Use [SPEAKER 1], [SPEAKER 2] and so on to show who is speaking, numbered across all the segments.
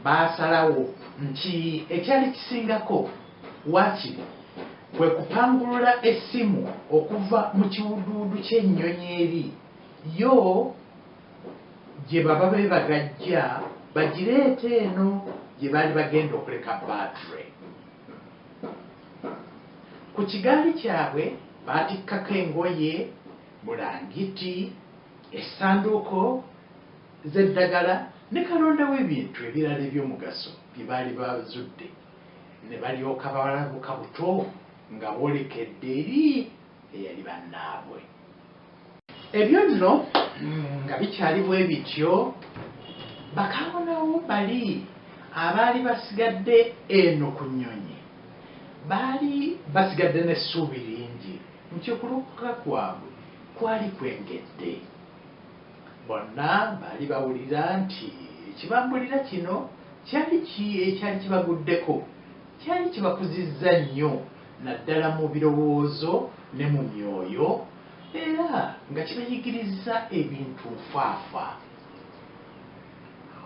[SPEAKER 1] baasalawo nti ekyali kisingako waakiri kwe kupangulula essimu okuva mu kiwuduwudu ky'ennyonyi eri yo gye baba beebagajja bagireete eno gye baali bagenda okuleka battery. Ku kigaali kyabwe baatikkako engoye, bulangiti, essanduuko z'eddagala ne kalondawo ebintu ebirala eby'omugaso bye baali bazudde, ne balyoka balabuka buto nga boolekedde eri eyali bannaabwe. Ebyo nno nga bikyali bwe bityo, bakaawonawo bali abaali basigadde eno ku nnyonyi baali basigadde n'essuubi lingi nti okulokoka kwabwe kwali kwengedde. Bonna baali bawulira nti ekibambulira kino kyali ekyali kibaguddeko, kyali kibakuzizza nnyo naddala mu birowoozo ne mu myoyo, era nga kibayigiriza ebintu nfaafa.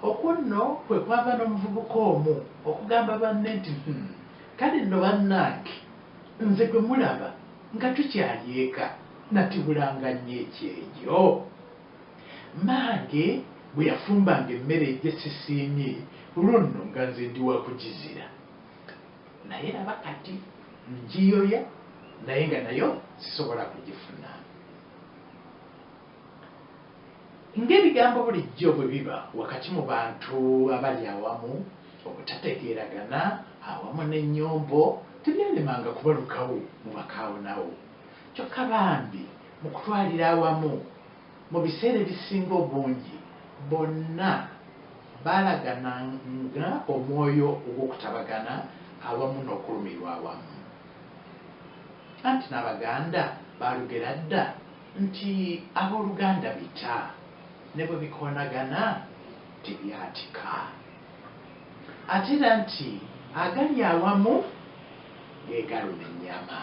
[SPEAKER 1] Okwo nno kwe kwava n'omuvubuka omu okugamba banne nti kale nno bannange, nze gwe mulaba nga tukyali eka natibulanga nnyo ekyejo. Mmange bwe yafumbanga emmere egyesisiimye olwo nno nga nze ndi wakugizira, naye laba kati ngiyoya naye nga nayo sisobola kugifuna. Ng'ebigambo bulijjo bwe biba wakati mu bantu abali awamu, obutategeeragana awamu n'ennyombo tebyalemanga kubalukawo mu bakaawonawo. Kyokka bambi mu kutwalira awamu mu biseera ebisinga obungi bonna baalagananga omwoyo ogw'okutabagana awamu n'okulumirwa awamu. Anti n'Abaganda baalugera dda nti abooluganda bita, ne bwe bikoonagana tebyatika. Ate era nti agali awamu ge galuma ennyama.